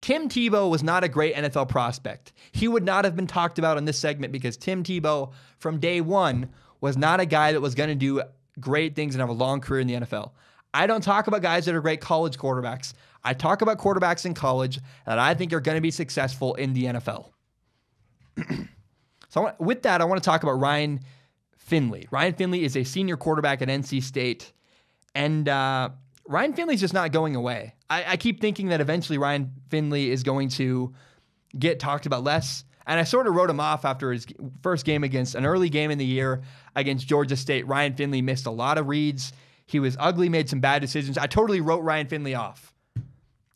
Tim Tebow was not a great NFL prospect. He would not have been talked about in this segment because Tim Tebow, from day one, was not a guy that was going to do great things and have a long career in the NFL. I don't talk about guys that are great college quarterbacks. I talk about quarterbacks in college that I think are going to be successful in the NFL. With that, I want to talk about Ryan Finley. Ryan Finley is a senior quarterback at NC State, and Ryan Finley's just not going away. I keep thinking that eventually Ryan Finley is going to get talked about less, and I sort of wrote him off after his first game against an early game in the year against Georgia State. Ryan Finley missed a lot of reads. He was ugly, made some bad decisions. I totally wrote Ryan Finley off.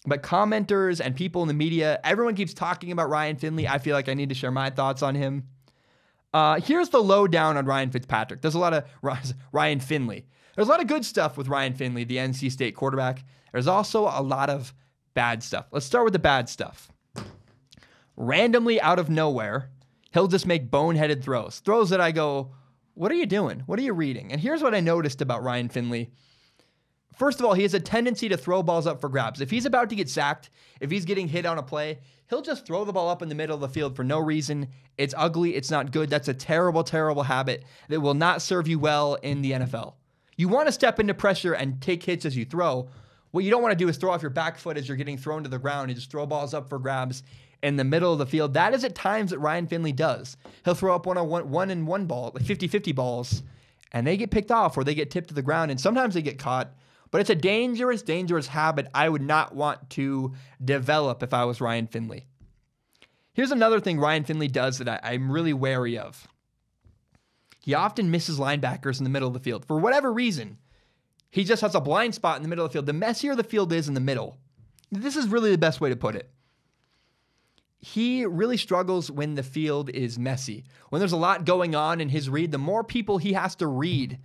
But commenters and people in the media, everyone keeps talking about Ryan Finley. I feel like I need to share my thoughts on him. Here's the lowdown on Ryan Fitzpatrick. There's a lot of Ryan Finley. There's a lot of good stuff with Ryan Finley, the NC State quarterback. There's also a lot of bad stuff. Let's start with the bad stuff. Randomly out of nowhere, he'll just make boneheaded throws. Throws that I go, what are you doing? What are you reading? And here's what I noticed about Ryan Finley. First of all, he has a tendency to throw balls up for grabs. If he's about to get sacked, if he's getting hit on a play, he'll just throw the ball up in the middle of the field for no reason. It's ugly. It's not good. That's a terrible, terrible habit that will not serve you well in the NFL. You want to step into pressure and take hits as you throw. What you don't want to do is throw off your back foot as you're getting thrown to the ground and just throw balls up for grabs in the middle of the field. That is at times that Ryan Finley does. He'll throw up one-and-one ball, like 50-50 balls, and they get picked off or they get tipped to the ground, and sometimes they get caught. But it's a dangerous, dangerous habit I would not want to develop if I was Ryan Finley. Here's another thing Ryan Finley does that I'm really wary of. He often misses linebackers in the middle of the field. For whatever reason, he just has a blind spot in the middle of the field. The messier the field is in the middle, this is really the best way to put it. He really struggles when the field is messy. When there's a lot going on in his read, the more people he has to read,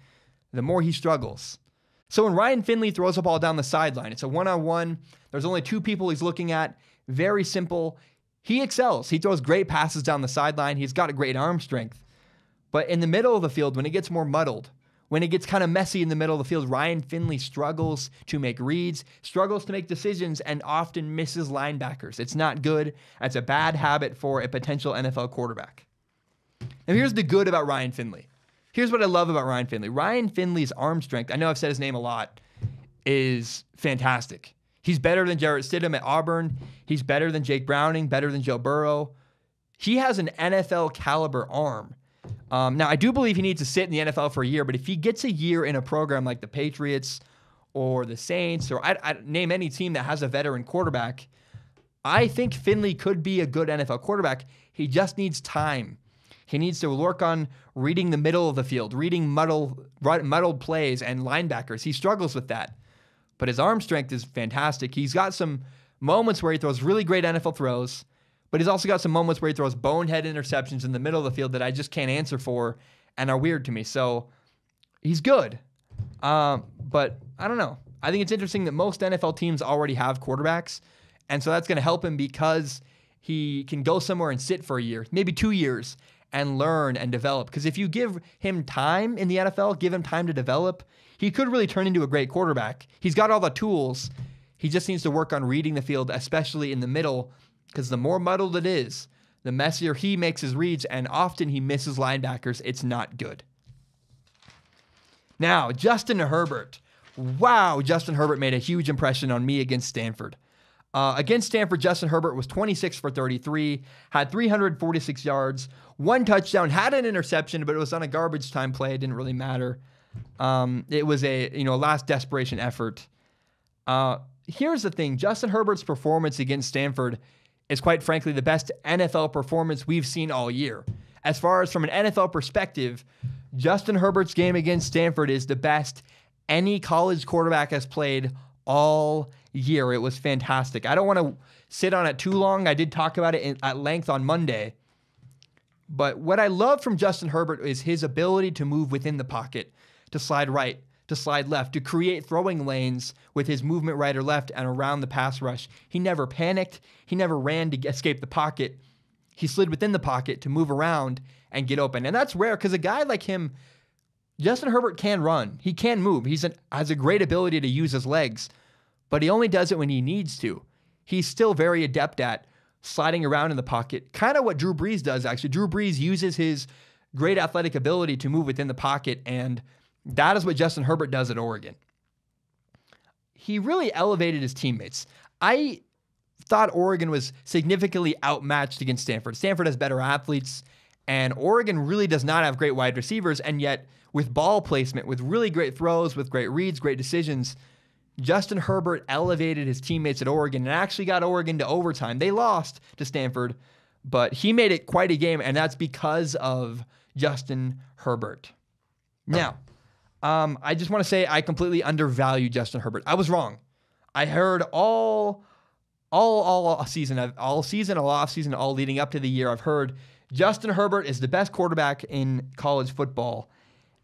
the more he struggles. So when Ryan Finley throws a ball down the sideline, it's a one-on-one. There's only two people he's looking at. Very simple. He excels. He throws great passes down the sideline. He's got a great arm strength. But in the middle of the field, when it gets more muddled, when it gets kind of messy in the middle of the field, Ryan Finley struggles to make reads, struggles to make decisions, and often misses linebackers. It's not good. That's a bad habit for a potential NFL quarterback. Now here's the good about Ryan Finley. Here's what I love about Ryan Finley. Ryan Finley's arm strength, I know I've said his name a lot, is fantastic. He's better than Jarrett Stidham at Auburn. He's better than Jake Browning, better than Joe Burrow. He has an NFL caliber arm. Now, I do believe he needs to sit in the NFL for a year, but if he gets a year in a program like the Patriots or the Saints, or I name any team that has a veteran quarterback, I think Finley could be a good NFL quarterback. He just needs time. He needs to work on reading the middle of the field, reading muddled plays and linebackers. He struggles with that. But his arm strength is fantastic. He's got some moments where he throws really great NFL throws, but he's also got some moments where he throws bonehead interceptions in the middle of the field that I just can't answer for and are weird to me. So he's good. But I don't know. I think it's interesting that most NFL teams already have quarterbacks, and so that's going to help him because he can go somewhere and sit for a year, maybe 2 years, and learn and develop. Because if you give him time in the NFL, give him time to develop, he could really turn into a great quarterback. He's got all the tools. He just needs to work on reading the field, especially in the middle, because the more muddled it is, the messier he makes his reads, and often he misses linebackers. It's not good. Now, Justin Herbert. Wow, Justin Herbert made a huge impression on me against Stanford. Against Stanford, Justin Herbert was 26 for 33, had 346 yards, 1 touchdown, had an interception, but it was on a garbage time play. It didn't really matter. It was a last desperation effort. Here's the thing. Justin Herbert's performance against Stanford is quite frankly the best NFL performance we've seen all year. As far as from an NFL perspective, Justin Herbert's game against Stanford is the best any college quarterback has played all year. It was fantastic. I don't want to sit on it too long. I did talk about it at length on Monday. But what I love from Justin Herbert is his ability to move within the pocket, to slide right, to slide left, to create throwing lanes with his movement right or left and around the pass rush. He never panicked. He never ran to escape the pocket. He slid within the pocket to move around and get open. And that's rare because a guy like him, Justin Herbert, can run. He can move. He has a great ability to use his legs, but he only does it when he needs to. he's still very adept at sliding around in the pocket, kind of what Drew Brees does, actually. Drew Brees uses his great athletic ability to move within the pocket, and that is what Justin Herbert does at Oregon. He really elevated his teammates. I thought Oregon was significantly outmatched against Stanford. Stanford has better athletes, and Oregon really does not have great wide receivers, and yet with ball placement, with really great throws, with great reads, great decisions, Justin Herbert elevated his teammates at Oregon and actually got Oregon to overtime. They lost to Stanford, but he made it quite a game, and that's because of Justin Herbert. Now, I just want to say I completely undervalue Justin Herbert. I was wrong. I heard all season, all off season, all leading up to the year, I've heard Justin Herbert is the best quarterback in college football.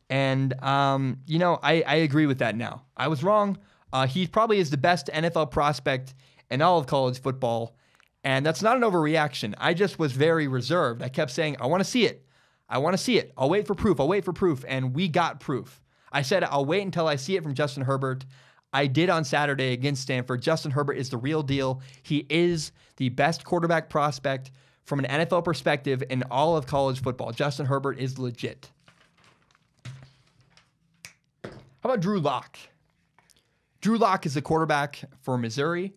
And, I agree with that now. I was wrong. He probably is the best NFL prospect in all of college football. And that's not an overreaction. I just was very reserved. I kept saying, I want to see it. I want to see it. I'll wait for proof. And we got proof. I said, I'll wait until I see it from Justin Herbert. I did on Saturday against Stanford. Justin Herbert is the real deal. He is the best quarterback prospect from an NFL perspective in all of college football. Justin Herbert is legit. How about Drew Locke? Drew Locke is the quarterback for Missouri.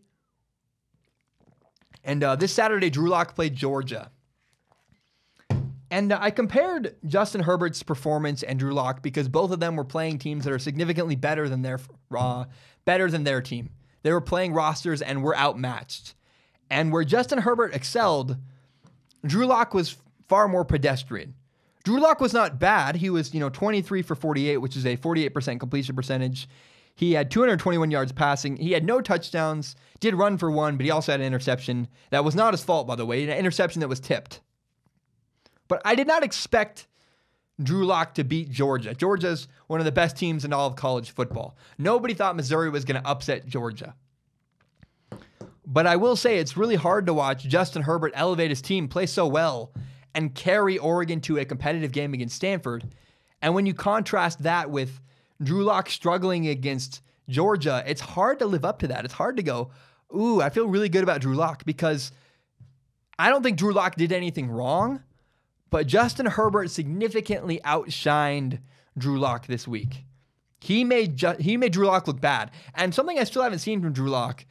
And this Saturday, Drew Locke played Georgia. And I compared Justin Herbert's performance and Drew Locke because both of them were playing teams that are significantly better than their team. They were playing rosters and were outmatched. And where Justin Herbert excelled, Drew Locke was far more pedestrian. Drew Locke was not bad. He was, 23 for 48, which is a 48% completion percentage. He had 221 yards passing. He had no touchdowns, did run for one, but he also had an interception. That was not his fault, by the way, an interception that was tipped. But I did not expect Drew Locke to beat Georgia. Georgia's one of the best teams in all of college football. Nobody thought Missouri was going to upset Georgia. But I will say it's really hard to watch Justin Herbert elevate his team, play so well, and carry Oregon to a competitive game against Stanford. And when you contrast that with Drew Locke struggling against Georgia, it's hard to live up to that. It's hard to go, ooh, I feel really good about Drew Locke because I don't think Drew Locke did anything wrong, but Justin Herbert significantly outshined Drew Locke this week. He made Drew Locke look bad. And something I still haven't seen from Drew Locke,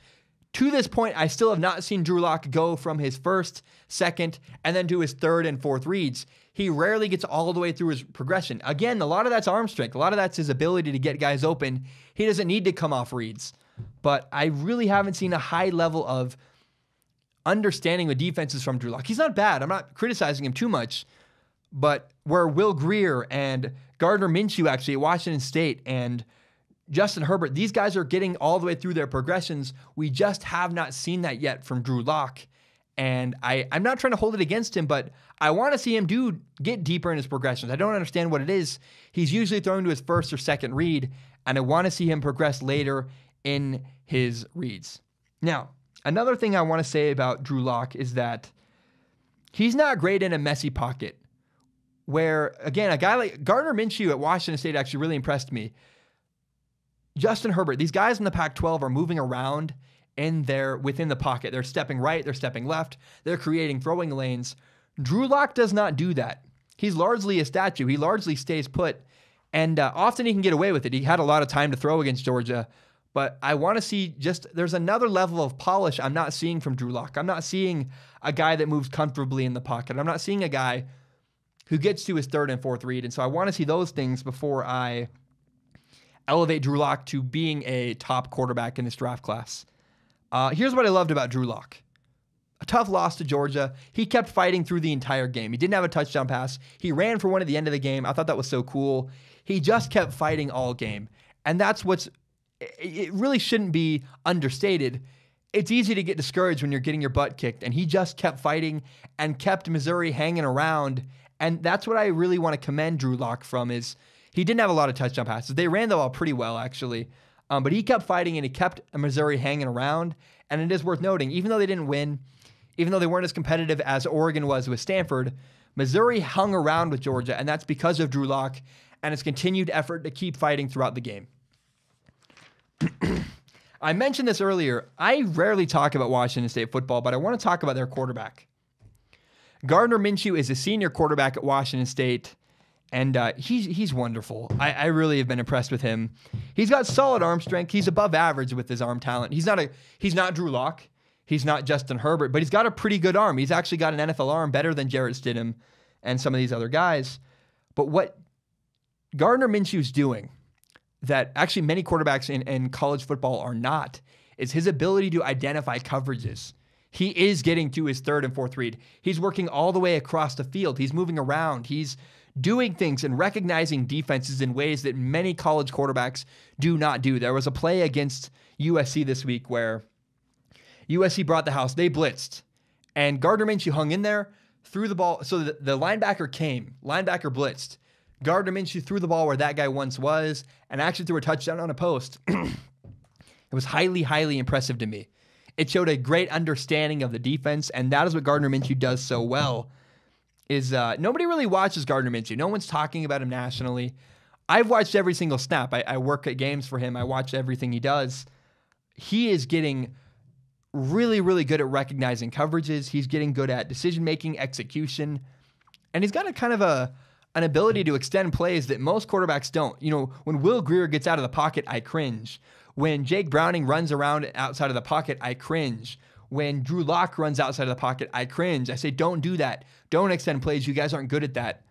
to this point, I still have not seen Drew Locke go from his first, second, and then to his third and fourth reads. He rarely gets all the way through his progression. Again, a lot of that's arm strength. A lot of that's his ability to get guys open. He doesn't need to come off reads. But I really haven't seen a high level of understanding the defenses from Drew Locke. He's not bad. I'm not criticizing him too much. But where Will Grier and Gardner Minshew actually at Washington State and Justin Herbert, these guys are getting all the way through their progressions. We just have not seen that yet from Drew Locke. And I'm not trying to hold it against him, but I want to see him get deeper in his progressions. I don't understand what it is. He's usually throwing to his first or second read, and I want to see him progress later in his reads. Now, another thing I want to say about Drew Locke is that he's not great in a messy pocket. Where, again, a guy like Gardner Minshew at Washington State actually really impressed me. Justin Herbert, these guys in the Pac-12 are moving around within the pocket. They're stepping right, they're stepping left, they're creating throwing lanes. Drew Locke does not do that. He's largely a statue. He largely stays put, and often he can get away with it. He had a lot of time to throw against Georgia, but I want to see there's another level of polish I'm not seeing from Drew Locke. I'm not seeing a guy that moves comfortably in the pocket. I'm not seeing a guy who gets to his third and fourth read, and so I want to see those things before I elevate Drew Locke to being a top quarterback in this draft class. Here's what I loved about Drew Locke. A tough loss to Georgia. He kept fighting through the entire game. He didn't have a touchdown pass. He ran for one at the end of the game. I thought that was so cool. He just kept fighting all game. And that's it really shouldn't be understated. It's easy to get discouraged when you're getting your butt kicked. And he just kept fighting and kept Missouri hanging around. And that's what I really want to commend Drew Locke from is he didn't have a lot of touchdown passes. They ran the ball pretty well, actually. But he kept fighting and he kept Missouri hanging around. And it is worth noting, even though they didn't win, even though they weren't as competitive as Oregon was with Stanford, Missouri hung around with Georgia, and that's because of Drew Locke and his continued effort to keep fighting throughout the game. I mentioned this earlier. I rarely talk about Washington State football, but I want to talk about their quarterback. Gardner Minshew is a senior quarterback at Washington State, and he's wonderful. I really have been impressed with him. He's got solid arm strength. He's above average with his arm talent. He's not Drew Locke. He's not Justin Herbert, but he's got a pretty good arm. He's actually got an NFL arm better than Jarrett Stidham and some of these other guys. But what Gardner Minshew's doing that actually many quarterbacks in college football are not is his ability to identify coverages. He is getting to his third and fourth read. He's working all the way across the field. He's moving around. He's doing things and recognizing defenses in ways that many college quarterbacks do not do. There was a play against USC this week where USC brought the house. They blitzed. And Gardner Minshew hung in there, threw the ball. So the linebacker blitzed. Gardner Minshew threw the ball where that guy once was and actually threw a touchdown on a post. It was highly, highly impressive to me. It showed a great understanding of the defense, and that is what Gardner Minshew does so well. Nobody really watches Gardner Minshew. No one's talking about him nationally. I've watched every single snap. I work at games for him. I watch everything he does. He is getting really, really good at recognizing coverages. He's getting good at decision-making, execution, and he's got a kind of an ability to extend plays that most quarterbacks don't. You know, when Will Grier gets out of the pocket, I cringe. When Jake Browning runs around outside of the pocket, I cringe. When Drew Locke runs outside of the pocket, I cringe. I say, don't do that. Don't extend plays. You guys aren't good at that.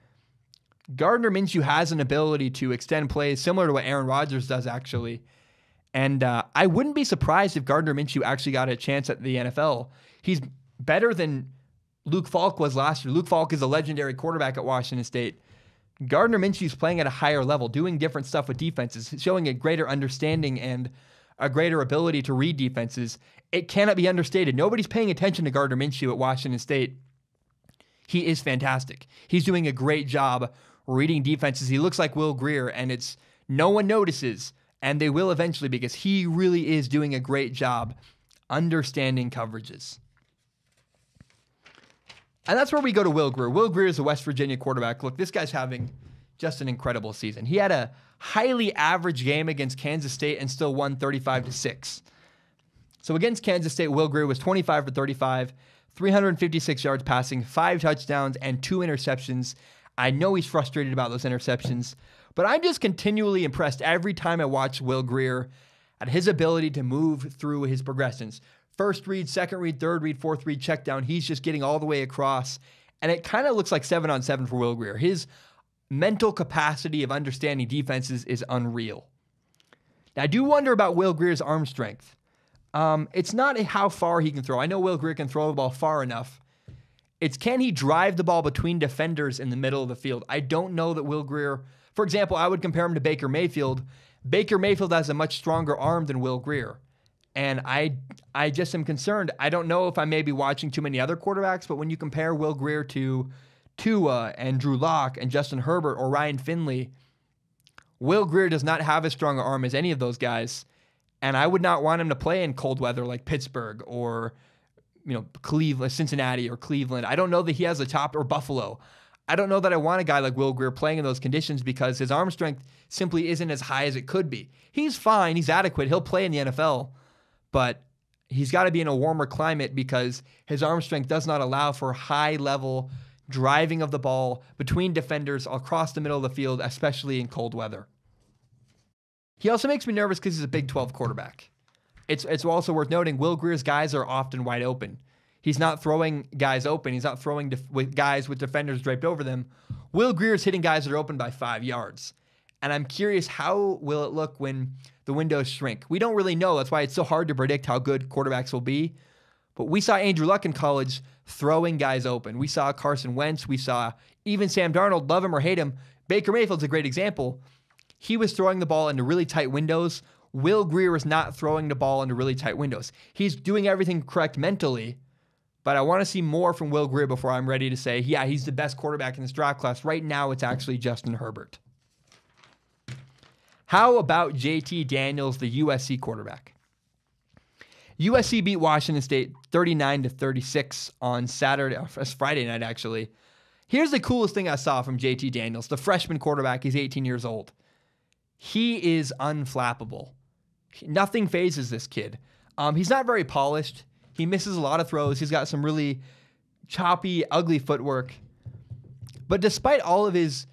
Gardner Minshew has an ability to extend plays similar to what Aaron Rodgers does, actually. And I wouldn't be surprised if Gardner Minshew actually got a chance at the NFL. He's better than Luke Falk was last year. Luke Falk is a legendary quarterback at Washington State. Gardner Minshew's playing at a higher level, doing different stuff with defenses, showing a greater understanding and a greater ability to read defenses. It cannot be understated. Nobody's paying attention to Gardner Minshew at Washington State. He is fantastic. He's doing a great job reading defenses. He looks like Will Grier, and no one notices, and they will eventually because he really is doing a great job understanding coverages. And that's where we go to Will Grier. Will Grier is a West Virginia quarterback. Look, this guy's having just an incredible season. He had a highly average game against Kansas State and still won 35-6. So against Kansas State, Will Grier was 25 for 35, 356 yards passing, 5 touchdowns, and 2 interceptions. I know he's frustrated about those interceptions, but I'm just continually impressed every time I watch Will Grier at his ability to move through his progressions. First read, second read, third read, fourth read, check down. He's just getting all the way across. And it kind of looks like 7-on-7 for Will Grier. His mental capacity of understanding defenses is unreal. Now, I do wonder about Will Grier's arm strength. It's not how far he can throw. I know Will Grier can throw the ball far enough. It's can he drive the ball between defenders in the middle of the field. I don't know that Will Grier, for example, I would compare him to Baker Mayfield. Baker Mayfield has a much stronger arm than Will Grier. And I just am concerned. I don't know if I may be watching too many other quarterbacks, but when you compare Will Grier to Tua and Drew Locke and Justin Herbert or Ryan Finley, Will Grier does not have as strong an arm as any of those guys. And I would not want him to play in cold weather like Pittsburgh or Cleveland, Cincinnati or Cleveland. I don't know that he has a top, or Buffalo. I don't know that I want a guy like Will Grier playing in those conditions because his arm strength simply isn't as high as it could be. He's fine. He's adequate. He'll play in the NFL. But he's got to be in a warmer climate because his arm strength does not allow for high-level driving of the ball between defenders across the middle of the field, especially in cold weather. He also makes me nervous because he's a Big 12 quarterback. It's also worth noting Will Grier's guys are often wide open. He's not throwing guys open. He's not throwing with guys with defenders draped over them. Will Grier's hitting guys that are open by 5 yards. And I'm curious, how will it look when the windows shrink? We don't really know. That's why it's so hard to predict how good quarterbacks will be. But we saw Andrew Luck in college throwing guys open. We saw Carson Wentz. We saw even Sam Darnold, love him or hate him. Baker Mayfield's a great example. He was throwing the ball into really tight windows. Will Grier is not throwing the ball into really tight windows. He's doing everything correct mentally, but I want to see more from Will Grier before I'm ready to say, yeah, he's the best quarterback in this draft class. Right now, it's actually Justin Herbert. How about JT Daniels, the USC quarterback? USC beat Washington State 39-36 on Friday night, actually. Here's the coolest thing I saw from JT Daniels, the freshman quarterback. He's 18 years old. He is unflappable. Nothing phases this kid. He's not very polished. He misses a lot of throws. He's got some really choppy, ugly footwork. But despite all of his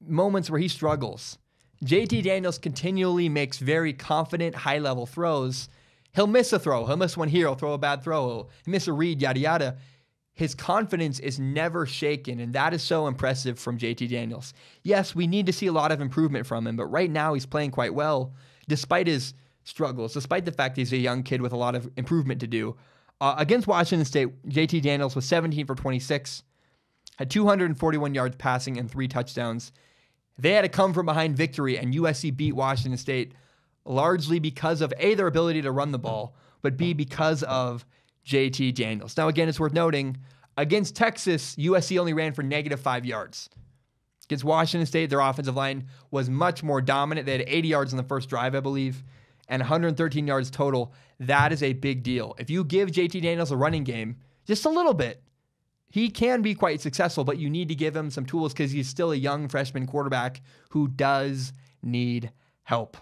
moments where he struggles, JT Daniels continually makes very confident, high-level throws. He'll miss a throw. He'll miss one here. He'll throw a bad throw. He'll miss a read, yada, yada. His confidence is never shaken, and that is so impressive from JT Daniels. Yes, we need to see a lot of improvement from him, but right now he's playing quite well, despite his struggles, despite the fact he's a young kid with a lot of improvement to do. Against Washington State, JT Daniels was 17 for 26, had 241 yards passing and 3 touchdowns. They had a come-from-behind victory, and USC beat Washington State largely because of, A, their ability to run the ball, but B, because of JT Daniels. Now, again, it's worth noting, against Texas, USC only ran for -5 yards. Against Washington State, their offensive line was much more dominant. They had 80 yards on the first drive, I believe, and 113 yards total. That is a big deal. If you give JT Daniels a running game, just a little bit, he can be quite successful, but you need to give him some tools because he's still a young freshman quarterback who does need help.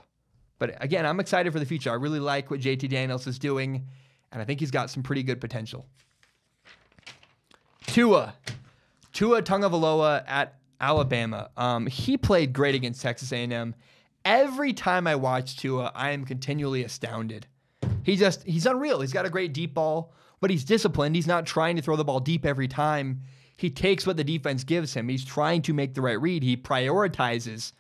But again, I'm excited for the future. I really like what JT Daniels is doing, and I think he's got some pretty good potential. Tua Tagovailoa at Alabama. He played great against Texas A&M. Every time I watch Tua, I am continually astounded. He's unreal. He's got a great deep ball, but he's disciplined. He's not trying to throw the ball deep every time. He takes what the defense gives him. He's trying to make the right read. He prioritizes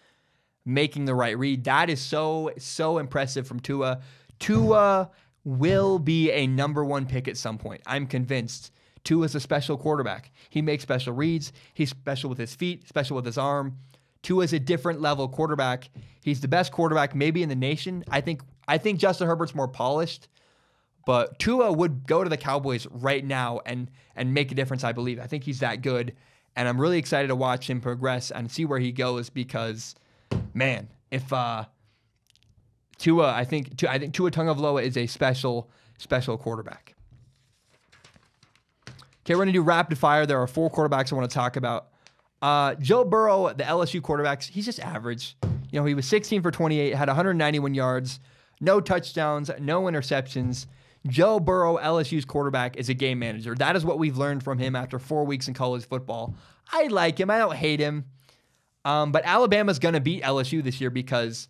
making the right read. That is so impressive from Tua. Tua will be a #1 pick at some point. I'm convinced. Tua's a special quarterback. He makes special reads. He's special with his feet, special with his arm. Tua's a different level quarterback. He's the best quarterback maybe in the nation. I think Justin Herbert's more polished, but Tua would go to the Cowboys right now and make a difference, I believe. I think he's that good, and I'm really excited to watch him progress and see where he goes because, man, if Tua, I think Tua Tagovailoa is a special quarterback. Okay, we're going to do rapid fire. There are 4 quarterbacks I want to talk about. Joe Burrow, the LSU quarterbacks, he's just average. You know, he was 16 for 28, had 191 yards, no touchdowns, no interceptions. Joe Burrow, LSU's quarterback, is a game manager. That is what we've learned from him after 4 weeks in college football. I like him. I don't hate him. But Alabama's going to beat LSU this year because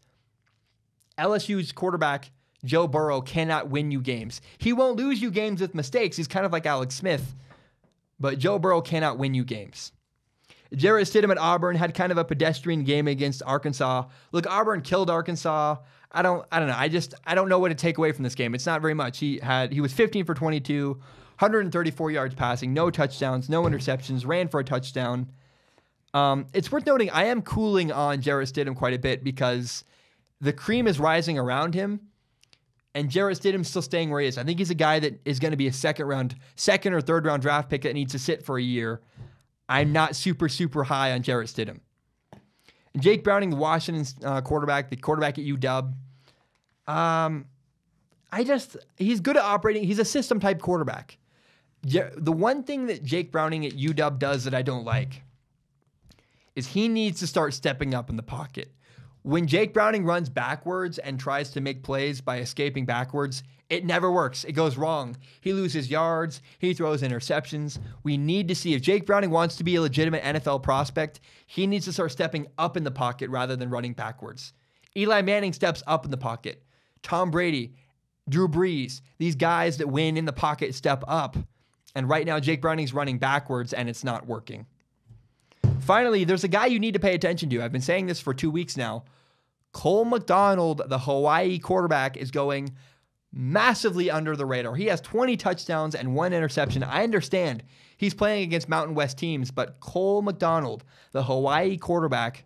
LSU's quarterback, Joe Burrow, cannot win you games. He won't lose you games with mistakes. He's kind of like Alex Smith. But Joe Burrow cannot win you games. Jarrett Stidham at Auburn had kind of a pedestrian game against Arkansas. Look, Auburn killed Arkansas. I don't know. I don't know what to take away from this game. It's not very much. He was 15 for 22, 134 yards passing, no touchdowns, no interceptions, ran for a touchdown. It's worth noting I am cooling on Jarrett Stidham quite a bit because the cream is rising around him, and Jarrett Stidham's still staying where he is. I think he's a guy that is going to be a second or third round draft pick that needs to sit for a year. I'm not super high on Jarrett Stidham. Jake Browning, the Washington quarterback, the quarterback at UW. He's good at operating. He's a system type quarterback. The one thing that Jake Browning at UW does that I don't like is he needs to start stepping up in the pocket. When Jake Browning runs backwards and tries to make plays by escaping backwards, it never works. It goes wrong. He loses yards. He throws interceptions. We need to see if Jake Browning wants to be a legitimate NFL prospect, he needs to start stepping up in the pocket rather than running backwards. Eli Manning steps up in the pocket. Tom Brady, Drew Brees, these guys that win in the pocket step up. And right now, Jake Browning's running backwards and it's not working. Finally, there's a guy you need to pay attention to. I've been saying this for 2 weeks now. Cole McDonald, the Hawaii quarterback, is going massively under the radar. He has 20 touchdowns and 1 interception. I understand he's playing against Mountain West teams, but Cole McDonald, the Hawaii quarterback,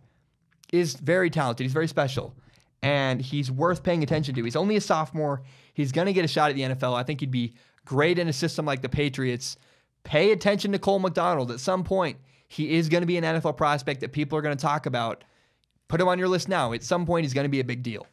is very talented. He's very special, and he's worth paying attention to. He's only a sophomore. He's going to get a shot at the NFL. I think he'd be great in a system like the Patriots. Pay attention to Cole McDonald. At some point, he is going to be an NFL prospect that people are going to talk about. Put him on your list now. At some point, he's going to be a big deal.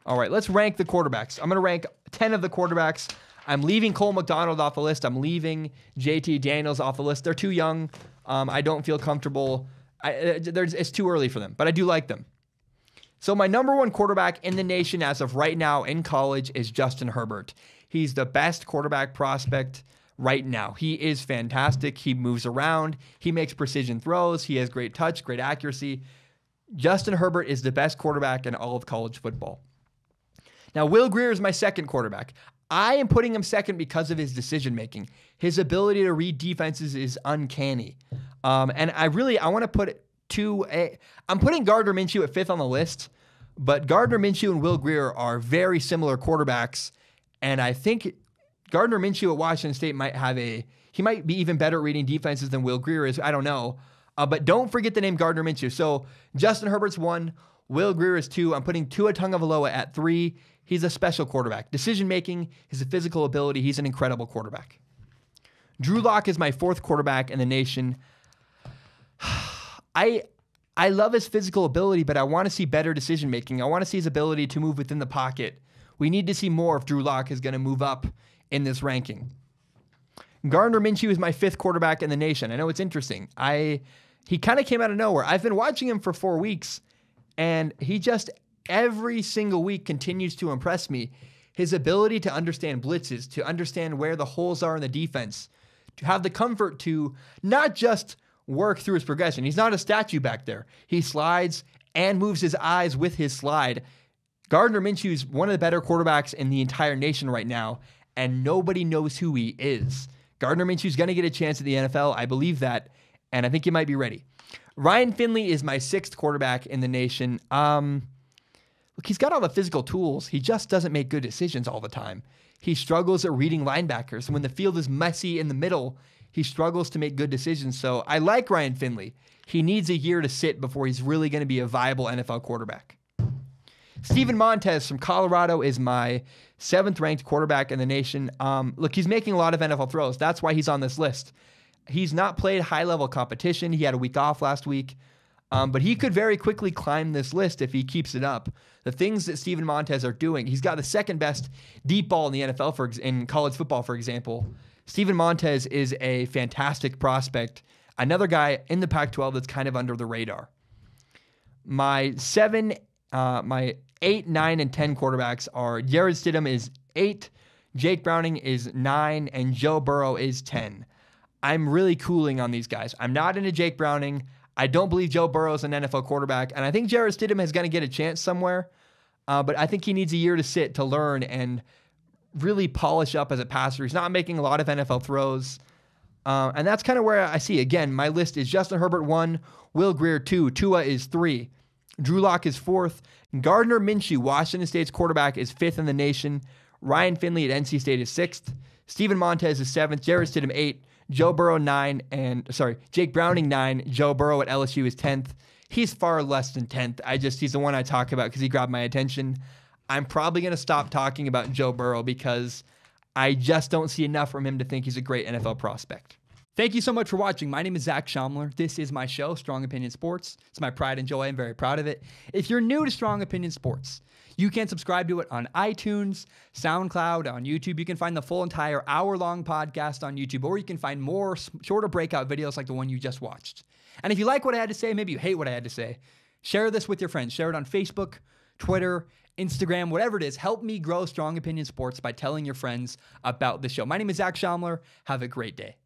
All right, let's rank the quarterbacks. I'm going to rank 10 of the quarterbacks. I'm leaving Cole McDonald off the list. I'm leaving JT Daniels off the list. They're too young. I don't feel comfortable. It's too early for them, but I do like them. So my number one quarterback in the nation as of right now in college is Justin Herbert. He's the best quarterback prospect right now. He is fantastic. He moves around. He makes precision throws. He has great touch, great accuracy. Justin Herbert is the best quarterback in all of college football. Now, Will Grier is my second quarterback. I am putting him second because of his decision-making. His ability to read defenses is uncanny. And I want to put it I'm putting Gardner Minshew at fifth on the list, but Gardner Minshew and Will Grier are very similar quarterbacks. And I think Gardner Minshew at Washington State he might be even better at reading defenses than Will Grier is. I don't know. But don't forget the name Gardner Minshew. So Justin Herbert's 1, Will Grier is 2. I'm putting Tua Tagovailoa at 3. He's a special quarterback. Decision-making, his physical ability, he's an incredible quarterback. Drew Locke is my 4th quarterback in the nation. I love his physical ability, but I want to see better decision-making. I want to see his ability to move within the pocket. We need to see more if Drew Locke is going to move up in this ranking. Gardner Minshew is my 5th quarterback in the nation. I know it's interesting. He kind of came out of nowhere. I've been watching him for 4 weeks, and he just every single week continues to impress me. His ability to understand blitzes, to understand where the holes are in the defense, to have the comfort to not just work through his progression. He's not a statue back there. He slides and moves his eyes with his slide. Gardner Minshew is one of the better quarterbacks in the entire nation right now, and nobody knows who he is. Gardner Minshew's going to get a chance at the NFL. I believe that, and I think he might be ready. Ryan Finley is my 6th quarterback in the nation. Look, he's got all the physical tools. He just doesn't make good decisions all the time. He struggles at reading linebackers. When the field is messy in the middle, he struggles to make good decisions. So I like Ryan Finley. He needs a year to sit before he's really going to be a viable NFL quarterback. Steven Montez from Colorado is my 7th-ranked quarterback in the nation. Look, he's making a lot of NFL throws. That's why he's on this list. He's not played high-level competition. He had a week off last week. But he could very quickly climb this list if he keeps it up. The things that Steven Montez are doing, he's got the 2nd-best deep ball in the NFL, in college football, for example. Steven Montez is a fantastic prospect. Another guy in the Pac-12 that's kind of under the radar. My 8, 9, and 10 quarterbacks are Jarrett Stidham is 8, Jake Browning is 9, and Joe Burrow is 10. I'm really cooling on these guys. I'm not into Jake Browning. I don't believe Joe Burrow is an NFL quarterback, and I think Jarrett Stidham is going to get a chance somewhere, but I think he needs a year to sit to learn and really polish up as a passer. He's not making a lot of NFL throws, and that's kind of where I see. Again, my list is Justin Herbert 1, Will Grier 2, Tua is 3, Drew Locke is 4th, Gardner Minshew, Washington State's quarterback, is 5th in the nation, Ryan Finley at NC State is 6th, Steven Montez is 7th, Jarrett Stidham 8, Joe Burrow 9, Jake Browning 9, Joe Burrow at LSU is 10th. He's far less than 10th. He's the one I talk about because he grabbed my attention. I'm probably going to stop talking about Joe Burrow because I just don't see enough from him to think he's a great NFL prospect. Thank you so much for watching. My name is Zach Schaumler. This is my show, Strong Opinion Sports. It's my pride and joy. I'm very proud of it. If you're new to Strong Opinion Sports, you can subscribe to it on iTunes, SoundCloud, on YouTube. You can find the full entire hour-long podcast on YouTube, or you can find more shorter breakout videos like the one you just watched. And if you like what I had to say, maybe you hate what I had to say, share this with your friends. Share it on Facebook, Twitter, Instagram, whatever it is. Help me grow Strong Opinion Sports by telling your friends about the show. My name is Zach Schaumler. Have a great day.